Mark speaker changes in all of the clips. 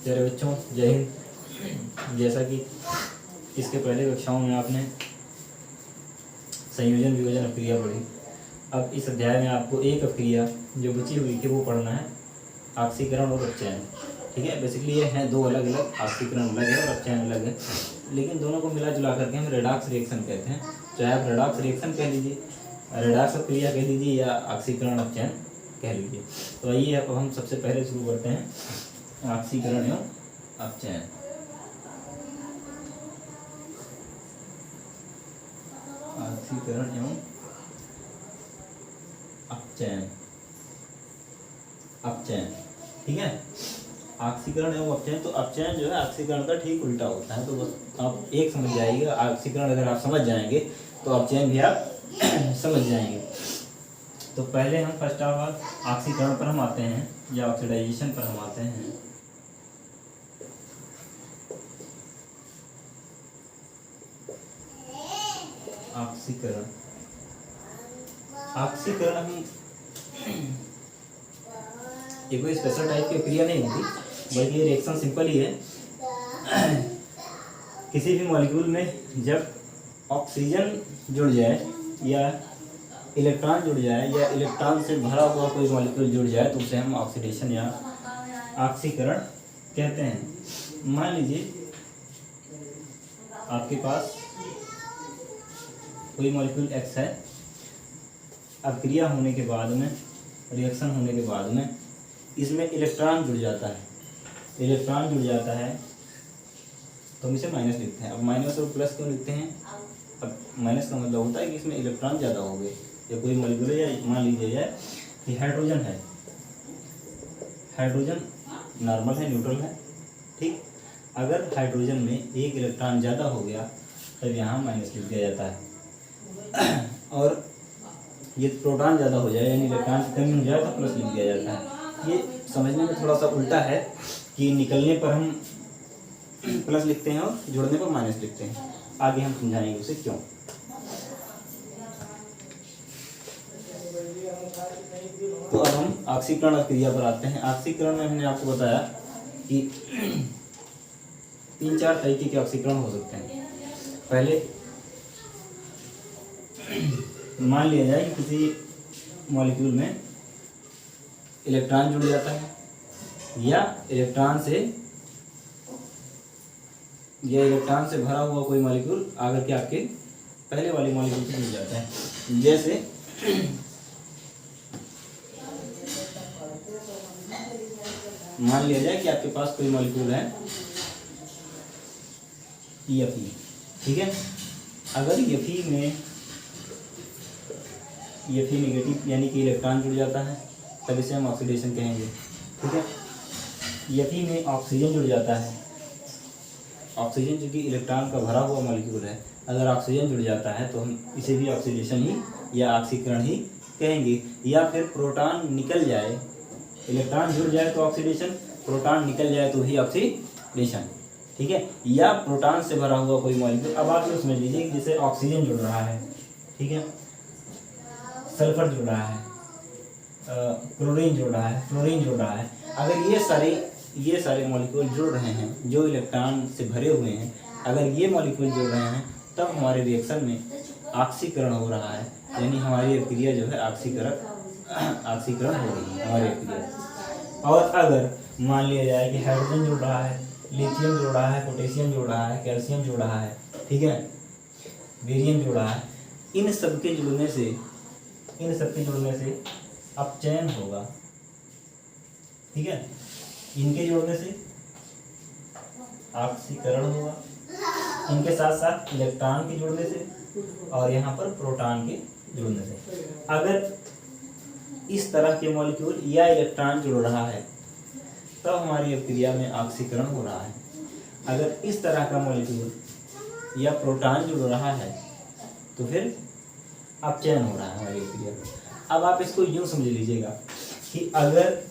Speaker 1: प्यारे बच्चों, जय हिंद। जैसा कि इसके पहले कक्षाओं में आपने संयोजन वियोजन अभिक्रिया पढ़ी, अब इस अध्याय में आपको एक अभिक्रिया जो बची हुई थी वो पढ़ना है, ऑक्सीकरण और अपचयन। ठीक है, बेसिकली ये हैं दो अलग अलग, ऑक्सीकरण अलग है और अपचयन अलग है, लेकिन दोनों को मिला जुला करके हम रेडॉक्स रिएक्शन कहते हैं। चाहे आप रेडॉक्स रिएक्शन कह लीजिए, रेडॉक्स अभिक्रिया कह लीजिए, या ऑक्सीकरण अपचयन कह लीजिए। तो आइए अब हम सबसे पहले शुरू करते हैं ऑक्सीकरण एवं अपचयन। ऑक्सीकरण एवं अपचयन। अपचयन, ठीक है। ऑक्सीकरण एवं अपचयन, तो अपचयन जो है ऑक्सीकरण का ठीक उल्टा होता है। तो बस आप एक समझ जाइएगा, ऑक्सीकरण अगर आप समझ जाएंगे तो अपचयन भी आप समझ जाएंगे। तो पहले हम फर्स्ट ऑफ ऑल ऑक्सीकरण पर हम आते हैं, या ऑक्सीडाइजेशन पर हम आते हैं। ऑक्सीकरण, ऑक्सीकरण हम ये कोई स्पेशल टाइप की क्रिया नहीं होती, बल्कि ये रिएक्शन सिंपल ही है। किसी भी मॉलिक्यूल में जब ऑक्सीजन जुड़ जाए या इलेक्ट्रॉन जुड़ जाए या इलेक्ट्रॉन से भरा हुआ कोई मॉलिक्यूल जुड़ जाए तो उसे हम ऑक्सीडेशन या ऑक्सीकरण कहते हैं। मान लीजिए आपके पास कोई मॉलिक्यूल X है, अभिक्रिया होने के बाद में, रिएक्शन होने के बाद में इसमें इलेक्ट्रॉन जुड़ जाता है। इलेक्ट्रॉन जुड़ जाता है तो हम इसे माइनस लिखते हैं। अब माइनस और प्लस क्यों लिखते हैं? अब माइनस का मतलब होता है कि इसमें इलेक्ट्रॉन ज़्यादा हो गए, या कोई मॉलिक्यूल है, या मान लीजिए जाए कि हाइड्रोजन है, हाइड्रोजन नॉर्मल है, न्यूट्रल है, ठीक। अगर हाइड्रोजन में एक इलेक्ट्रॉन ज़्यादा हो गया तब यहाँ माइनस लिख दिया जाता है, और ये प्रोटॉन ज़्यादा हो जाए यानी इलेक्ट्रॉन की कमी हो जाए तो प्लस लिख दिया जाता है। ये समझने में थोड़ा सा उल्टा है कि निकलने पर हम प्लस लिखते हैं और जुड़ने पर माइनस लिखते हैं। आगे हम समझाएंगे उसे क्यों। तो अब हम ऑक्सीकरण अभिक्रिया पर आते हैं। ऑक्सीकरण में हमने आपको बताया कि 3-4 तरीके के ऑक्सीकरण हो सकते हैं। पहले मान लिया जाए कि किसी मॉलिक्यूल में इलेक्ट्रॉन जुड़ जाता है, या इलेक्ट्रॉन से भरा हुआ कोई मॉलिक्यूल आकर के आपके पहले वाले मॉलिक्यूल से जुड़ जाता है। जैसे मान लिया जाए कि आपके पास कोई मॉलिक्यूल है Fe, ठीक है। अगर Fe नेगेटिव यानी कि इलेक्ट्रॉन जुड़ जाता है तब इसे हम ऑक्सीडेशन कहेंगे, ठीक है। Fe में ऑक्सीजन जुड़ जाता है, ऑक्सीजन जो कि इलेक्ट्रॉन का भरा हुआ मॉलिक्यूल है, अगर ऑक्सीजन जुड़ जाता है तो हम इसे भी ऑक्सीडेशन ही या ऑक्सीकरण ही कहेंगे। या फिर प्रोटॉन निकल जाए, इलेक्ट्रॉन जुड़ जाए तो ऑक्सीडेशन, प्रोटॉन निकल जाए तो ही ऑक्सीडेशन, ठीक है। या प्रोटॉन से भरा हुआ कोई मॉलिक्यूल, अब आप ये समझ लीजिए कि जैसे ऑक्सीजन जुड़ रहा है, ठीक है, सल्फर जुड़ रहा है, क्लोरीन जुड़ रहा है, फ्लोरीन जुड़ रहा है। अगर ये सारे मॉलिक्यूल जुड़ रहे हैं जो इलेक्ट्रॉन से भरे हुए हैं, अगर ये मॉलिक्यूल जुड़ रहे हैं तब हमारे रिएक्शन में ऑक्सीकरण हो रहा है, यानी हमारी अभिक्रिया जो है ऑक्सीकरण हो रही है हमारी अभिक्रिया। और अगर मान लिया जाए कि हाइड्रोजन जुड़ रहा है, लिथियम जुड़ रहा है, पोटेशियम जुड़ रहा है, कैल्शियम जुड़ रहा है, ठीक है, बेरियम जुड़ रहा है, इन सबके जुड़ने से अपचयन होगा, ठीक है। इनके जुड़ने से ऑक्सीकरण होगा, इनके साथ साथ इलेक्ट्रॉन के जुड़ने से, और यहाँ पर प्रोटॉन के जुड़ने से। अगर इस तरह के मॉलिक्यूल या इलेक्ट्रॉन जुड़ रहा है तब हमारी अभिक्रिया में ऑक्सीकरण हो रहा है। अगर इस तरह का मॉलिक्यूल या प्रोटॉन जुड़ रहा है तो फिर अपचयन हो रहा है हमारी अभिक्रिया। अब आप इसको यूं समझ लीजिएगा कि अगर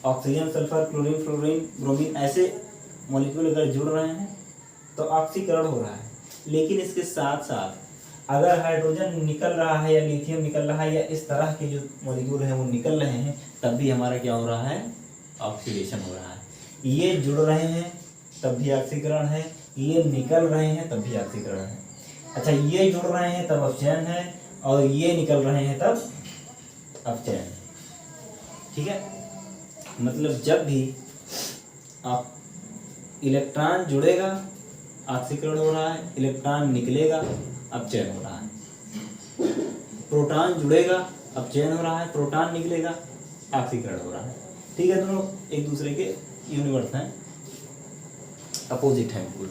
Speaker 1: oxygen, sulphur, chlorine, fluorine, bromine ऐसे मॉलिक्यूल अगर जुड़ रहे हैं तो ऑक्सीकरण हो रहा है, लेकिन इसके साथ साथ अगर हाइड्रोजन निकल रहा है या लिथियम निकल रहा है या इस तरह के जो मॉलिक्यूल हैं वो निकल रहे हैं तब भी हमारा क्या हो रहा है, ऑक्सीडेशन हो रहा है। ये जुड़ रहे हैं तब भी ऑक्सीकरण है, ये निकल रहे हैं तब भी ऑक्सीकरण है। अच्छा, ये जुड़ रहे हैं तब अपचयन है, और ये निकल रहे हैं तब अपचयन है। ठीक है, मतलब जब भी आप इलेक्ट्रॉन जुड़ेगा ऑक्सीकरण हो रहा है, इलेक्ट्रॉन निकलेगा अपचयन हो रहा है। प्रोटॉन जुड़ेगा अपचयन हो रहा है, प्रोटॉन निकलेगा ऑक्सीकरण हो रहा है। ठीक है, दोनों एक दूसरे के यूनिवर्स हैं, अपोजिट हैं बिल्कुल।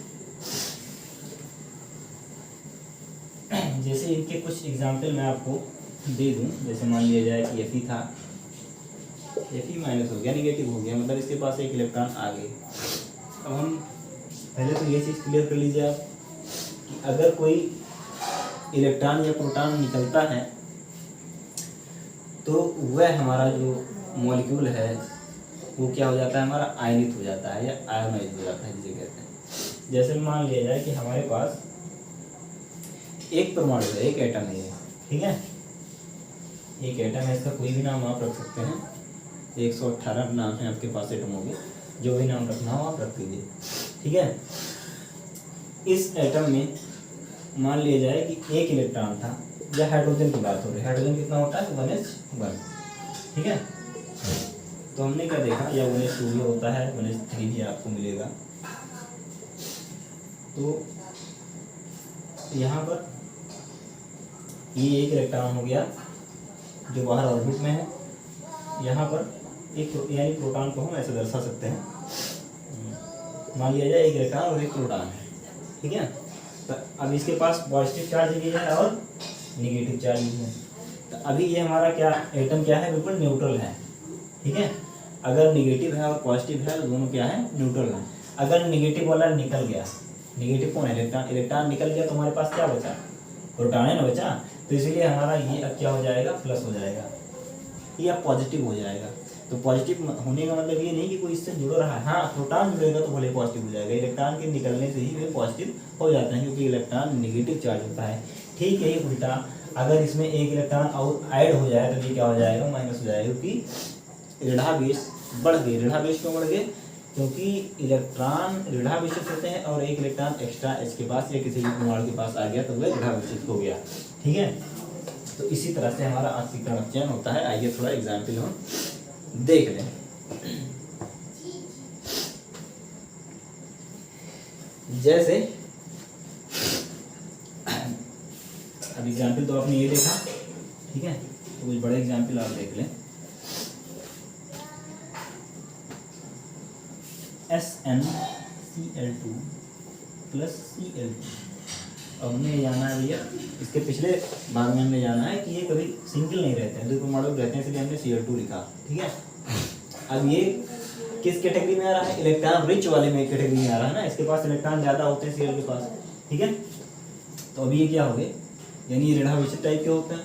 Speaker 1: जैसे इनके कुछ एग्जाम्पल मैं आपको दे दूं, जैसे मान लिया जाए कि Fe था, Fe माइनस हो गया, निगेटिव हो गया, मतलब इसके पास एक इलेक्ट्रॉन आ गए। अब हम पहले तो ये चीज़ क्लियर कर लीजिए आप कि अगर कोई इलेक्ट्रॉन या प्रोटॉन निकलता है तो वह हमारा जो मॉलिक्यूल है वो क्या हो जाता है, हमारा आयनित हो जाता है या आयोनाइज हो जाता है जिसे कहते हैं। जैसे मान लिया जाए कि हमारे पास एक परमाणु है, एक एटम है, ठीक है, एक एटम है, इसका कोई भी नाम आप रख सकते हैं, 118 नाम है आपके पास एटमों के, जो भी नाम रखना हो आप रख लीजिए। ठीक है, इस एटम में मान लिया जाए कि एक इलेक्ट्रॉन था, या हाइड्रोजन की बात हो रही है, हाइड्रोजन कितना होता है 1s1। ठीक है, तो हमने क्या देखा, या 1s2 भी होता है, 1s3 भी आपको मिलेगा। तो यहाँ पर ये एक इलेक्ट्रॉन हो गया जो बाहर ऑर्बिट में है, यहाँ पर एक यानी प्रोटॉन को हम ऐसे दर्शा सकते हैं, मान लिया जाए एक इलेक्ट्रॉन और एक प्रोटॉन है। ठीक है, तो अब इसके पास पॉजिटिव चार्ज भी है और निगेटिव चार्ज भी है। तो अभी ये हमारा क्या एटम क्या है, बिल्कुल न्यूट्रल है। ठीक है, अगर निगेटिव है और पॉजिटिव है तो दोनों क्या है, न्यूट्रल है। अगर निगेटिव वाला निकल गया, निगेटिव कौन है, इलेक्ट्रॉन, इलेक्ट्रॉन निकल गया तो हमारे पास क्या बचा, प्रोटॉन है ना बचा, तो इसीलिए हमारा ये अब क्या हो जाएगा, प्लस हो जाएगा, ये अब पॉजिटिव हो जाएगा। तो पॉजिटिव होने का मतलब ये नहीं कि कोई इससे जुड़ रहा है, हाँ प्रोटॉन जुड़ेगा तो भले पॉजिटिव हो जाएगा, इलेक्ट्रॉन के निकलने से ही वे पॉजिटिव हो जाते हैं, क्योंकि इलेक्ट्रॉन नेगेटिव चार्ज होता है। ठीक है, उल्टा अगर इसमें एक इलेक्ट्रॉन और ऐड हो जाए तो ये क्या हो जाएगा, माइनस हो जाएगा, क्योंकि ऋणावेश बढ़ गए। ऋणावेश क्यों बढ़ गए, क्योंकि इलेक्ट्रॉन ऋणावेशित होते हैं और एक इलेक्ट्रॉन एक्स्ट्रा इसके पास या किसी भी परमाणु के पास आ गया तो वह ऋणावेशित हो गया। ठीक है, तो इसी तरह से हमारा ऑक्सीकरण अपचयन होता है। आइए थोड़ा एग्जाम्पल हम देख लें। जैसे अब एग्जाम्पल तो आपने ये देखा, ठीक है, तो कुछ बड़े एग्जाम्पल आप देख लें। SnCl2 + Cl2। अब हमने ये जाना है भैया, इसके पिछले भाग में हमने जाना है कि ये कभी सिंगल नहीं रहते हैं, दो परमाणु रहते हैं, इसलिए हमने Cl2 लिखा। ठीक है, अब ये किस कैटेगरी में आ रहा है, इलेक्ट्रॉन रिच वाले में कैटेगरी में आ रहा है ना, इसके पास इलेक्ट्रॉन ज़्यादा होते हैं Cl के पास। ठीक है, तो अभी ये क्या हो गए, यानी ऋणावेशित टाइप के होते हैं,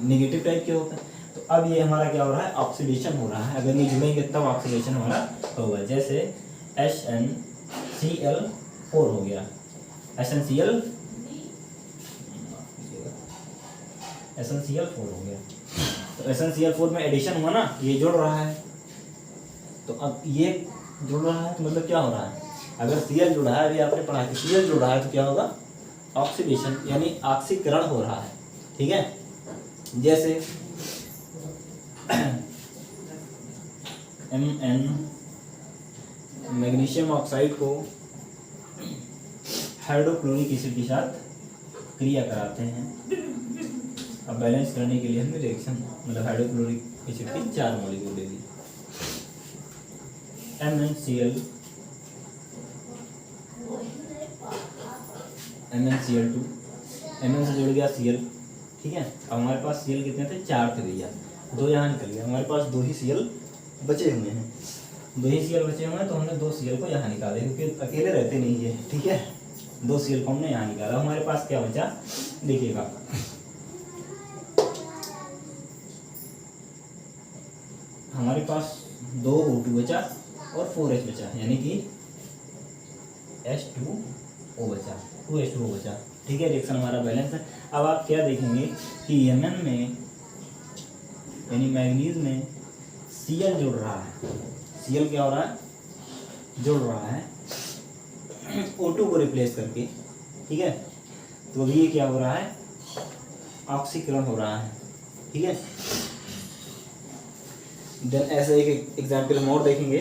Speaker 1: नेगेटिव टाइप के होते हैं। तो अब ये हमारा क्या हो रहा है, ऑक्सीडेशन हो रहा है। अगर ये जुड़ेंगे तब ऑक्सीडेशन हमारा होगा। जैसे HnCl4 हो गया, SnCl4 हो गया, तो SnCl4 में एडिशन हुआ ना, ये जुड़ रहा है, तो अब ये जुड़ रहा है तो मतलब क्या हो रहा है, अगर Cl जुड़ा है, अभी आपने पढ़ा कि Cl जुड़ा है तो क्या होगा, ऑक्सीडेशन यानी ऑक्सीकरण हो रहा है। ठीक है, जैसे Mn मैग्नीशियम ऑक्साइड को हाइड्रोक्लोरिक एसिड के साथ क्रिया कराते हैं। अब बैलेंस करने के लिए हमने रिएक्शन मतलब हाइड्रोक्लोरिक एसिड के 4 मॉलिक्यूल ले लिए। MnCl2, Mn से जुड़ गया Cl। ठीक है, अब हमारे पास Cl कितने थे, 4 थे भैया, 2 यहाँ निकल गया, हमारे पास 2 ही Cl बचे हुए हैं, 2 ही Cl बचे हुए हैं, तो हमने 2 Cl को यहाँ निकाले, क्योंकि अकेले रहते नहीं है। ठीक है, 2 Cl को हमने यहाँ निकाला, हमारे पास क्या बचा देखिएगा, हमारे पास 2 O2 बचा और 4H बचा, यानी कि H2O बचा, 2H2O बचा। ठीक है, रिएक्शन हमारा बैलेंस है। अब आप क्या देखेंगे कि Mn में यानी मैग्नीज में Cl जुड़ रहा है, Cl क्या हो रहा है, जुड़ रहा है O2 को रिप्लेस करके, ठीक है। तो अभी ये क्या हो रहा है, ऑक्सीकरण हो रहा है, ठीक है। देन ऐसे एक एग्जाम्पल हम और देखेंगे।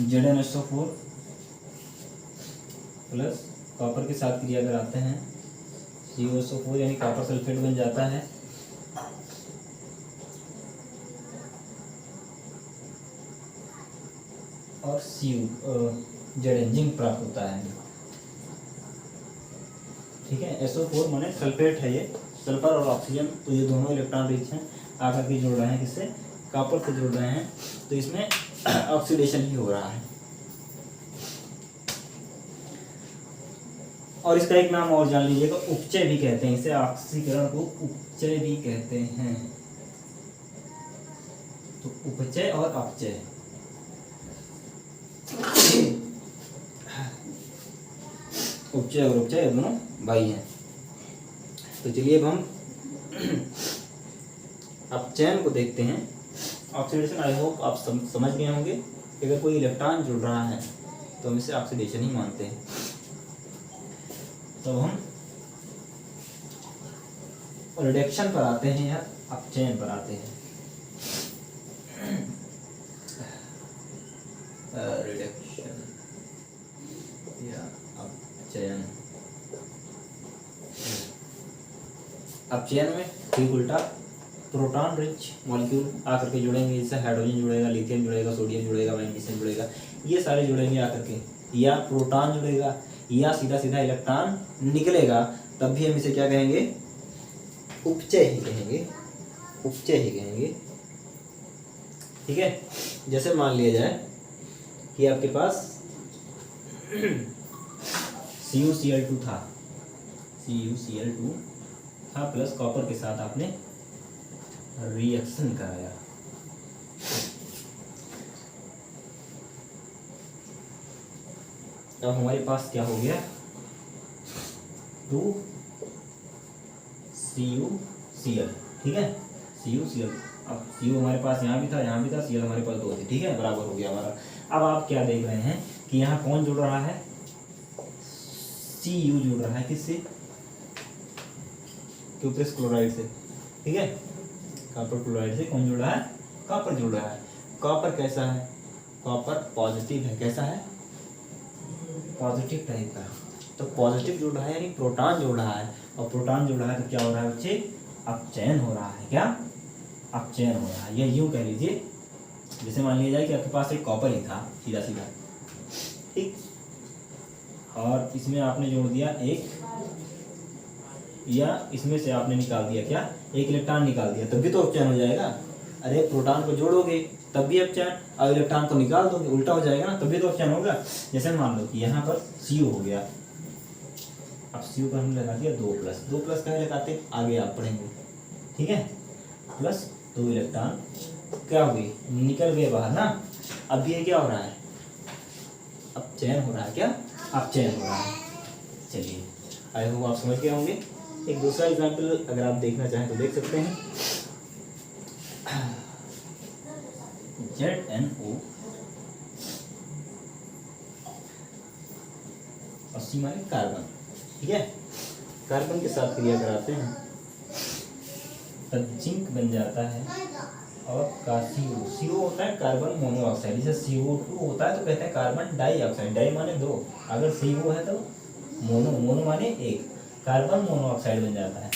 Speaker 1: ZnSO4 प्लस कॉपर के साथ क्रिया कराते हैं, CuSO4 यानी कॉपर सल्फेट बन जाता है, और Zn जिंक प्राप्त होता है, ठीक है। SO4 माने सल्फेट है, ये सल्फर और ऑक्सीजन, तो ये दोनों इलेक्ट्रॉन रिच हैं, आकर के जुड़ रहे हैं, किससे, कॉपर से जुड़ रहे हैं, तो इसमें ऑक्सीडेशन ही हो रहा है। और इसका एक नाम और जान लीजिएगा, उपचय भी कहते हैं इसे, ऑक्सीकरण को उपचय भी कहते हैं। तो उपचय और अपचय, उपचय और उपचय दोनों भाई हैं। तो चलिए अब हम अपचयन को देखते हैं। ऑक्सीडेशन आई होप आप समझ गए होंगे कि अगर कोई इलेक्ट्रॉन जुड़ रहा है तो हम इसे ऑक्सीडेशन ही मानते हैं। तो हम रिडक्शन पर आते हैं या अपचयन पर आते हैं। रिडक्शन या अपचयन। अपचयन में ठीक उल्टा, प्रोटॉन रिच मॉलिक्यूल आकर के जुड़ेंगे, जैसे हाइड्रोजन जुड़ेगा, लिथियम जुड़ेगा, सोडियम जुड़ेगा, मैग्नीशियम जुड़ेगा, ये सारे जुड़ेंगे आकर के, या प्रोटॉन जुड़ेगा या सीधा सीधा इलेक्ट्रॉन निकलेगा, तब भी हम इसे क्या कहेंगे, उपचय ही कहेंगे, उपचय ही कहेंगे, ठीक है। जैसे मान लिया जाए कि आपके पास CuCl2 था, CuCl2 था प्लस कॉपर के साथ आपने रिएक्शन कराया, अब हमारे पास क्या हो गया, 2CuCl, ठीक है, CuCl। अब Cu हमारे पास यहाँ भी था, यहाँ भी था, Cl हमारे पास 2 थे, ठीक है, बराबर हो गया हमारा। अब आप क्या देख रहे हैं कि यहाँ कौन जुड़ रहा है, Cu जुड़ रहा है, किससे, क्यूप्रेस क्लोराइड से, ठीक है, कॉपर क्लोराइड से कौन जुड़ रहा है, कॉपर जुड़ रहा है। कॉपर कैसा है, कॉपर पॉजिटिव है, कैसा है, पॉजिटिव टाइप का। तो पॉजिटिव जुड़ रहा है यानी प्रोटॉन जुड़ रहा है, और प्रोटॉन जुड़ रहा है तो क्या हो रहा है बच्चे, अपचयन हो रहा है, क्या, अपचयन हो रहा है। या यूं कह लीजिए, जैसे मान लिया जाए कि आपके पास एक कॉपर ही था सीधा सीधा, ठीक, और इसमें आपने जोड़ दिया एक, या इसमें से आपने निकाल दिया क्या, एक इलेक्ट्रॉन निकाल दिया, तब भी तो अपचयन हो जाएगा। अरे प्रोटॉन को जोड़ोगे तब भी अपचयन, और इलेक्ट्रॉन को निकाल दोगे उल्टा हो जाएगा ना, तब भी तो अपचयन होगा। जैसे मान लो कि यहाँ पर Cu हो गया, अब Cu पर हमने लगा दिया 2+, 2+ कहाँ लगाते, आगे आप पढ़ेंगे, ठीक है, प्लस 2 इलेक्ट्रॉन क्या हो गई, निकल गए बाहर ना। अब ये क्या हो रहा है, अपचयन हो रहा है, क्या, अपचयन हो रहा है। चलिए आई होप आप समझ गए होंगे। एक दूसरा एग्जाम्पल अगर आप देखना चाहें तो देख सकते हैं। ZnO 80 माने कार्बन, ठीक है, कार्बन के साथ क्रिया कराते हैं तब जिंक बन जाता है, और का CO होता है कार्बन मोनोऑक्साइड, जैसे CO2 होता है तो कहते हैं कार्बन डाइऑक्साइड, डाई माने 2, अगर CO है तो मोनो, मोनो माने 1, कार्बन मोनोऑक्साइड बन जाता है।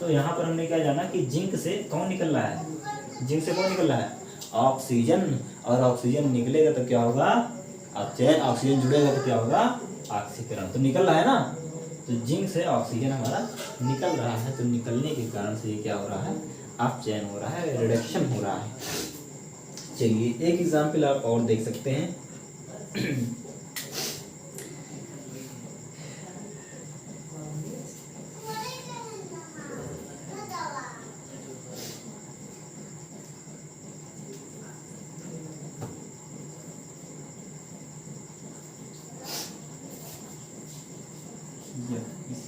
Speaker 1: तो यहाँ पर हमने क्या जाना कि जिंक से कौन निकल रहा है, जिंक से कौन निकल रहा है, ऑक्सीजन, और ऑक्सीजन निकलेगा तो क्या होगा, अपचयन, ऑक्सीजन जुड़ेगा तो क्या होगा, ऑक्सीकरण, तो निकल रहा है ना। तो जिंक से ऑक्सीजन हमारा निकल रहा है, तो निकलने के कारण से ये क्या हो रहा है, अपचयन हो रहा है, रिडक्शन हो रहा है। चलिए एक एग्जाम्पल आप और देख सकते हैं। H2S।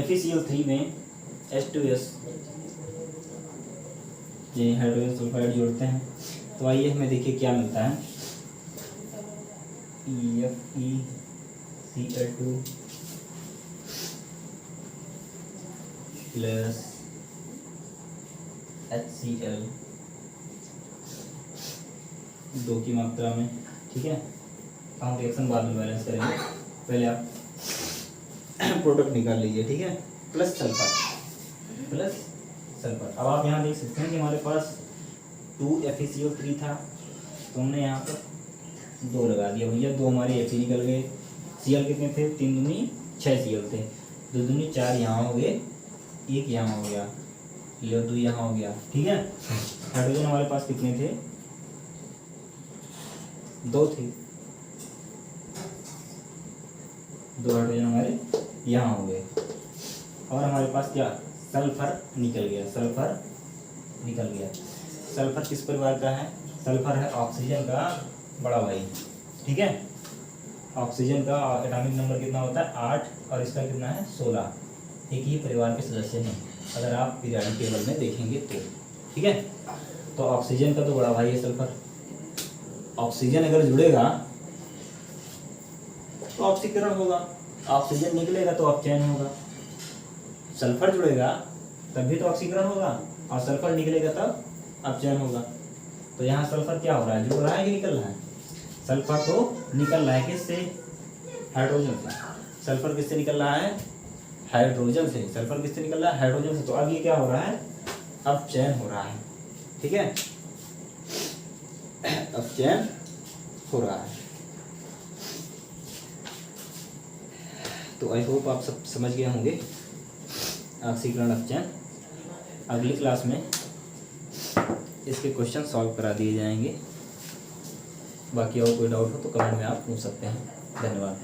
Speaker 1: FeCl3 में H2S ये हाइड्रोजन सल्फाइड जोड़ते हैं, तो आइए हमें देखिए क्या मिलता है। FeCl2 प्लस HCl 2 की मात्रा में, ठीक है। हम रिएक्शन बाद में बैलेंस करेंगे, पहले आप प्रोडक्ट निकाल लीजिए, ठीक है। Plus sulphur. अब आप यहाँ देख सकते हैं कि हमारे पास 2 FeCl3 था, तो हमने यहाँ पर 2 लगा दिया भैया। 2 हमारे Fe निकल गए। Cl कितने थे? 3 दूनी 6 Cl थे, 2 दूनी 4 यहाँ हो गए, 1 यहाँ हो गया, ले 2 यहाँ हो गया, ठीक है। हाइड्रोजन हमारे पास कितने थे? 2 थे, 2 हाइड्रोजन हमारे यहाँ हो गए। और हमारे पास क्या? सल्फर निकल गया। सल्फर किस परिवार का है? सल्फर है ऑक्सीजन का बड़ा भाई, ठीक है। ऑक्सीजन का एटॉमिक नंबर कितना होता है? 8, और इसका कितना है? 16। एक ही परिवार के सदस्य हैं अगर आप पीरियोडिक टेबल में देखेंगे तो, ठीक है। तो ऑक्सीजन का तो बड़ा भाई है सल्फर। ऑक्सीजन अगर जुड़ेगा तो ऑक्सीकरण होगा, ऑक्सीजन निकलेगा तो अपचयन होगा। सल्फर जुड़ेगा तभी तो ऑक्सीकरण होगा, और सल्फर निकलेगा तब अपचयन होगा। तो यहाँ सल्फर क्या हो रहा है? जुड़ रहा है कि निकल रहा है? सल्फर तो निकल रहा है, किससे? हाइड्रोजन से। सल्फर किससे निकल रहा है? हाइड्रोजन से। सल्फर किससे निकल रहा है? हाइड्रोजन से। तो अब ये क्या हो रहा है? अपचयन हो रहा है, ठीक है। अपचयन हो रहा है। तो आई होप आप सब समझ गए होंगे ऑक्सीकरण अपचयन। अगली क्लास में इसके क्वेश्चन सॉल्व करा दिए जाएंगे। बाकी और कोई डाउट हो तो कमेंट में आप पूछ सकते हैं। धन्यवाद।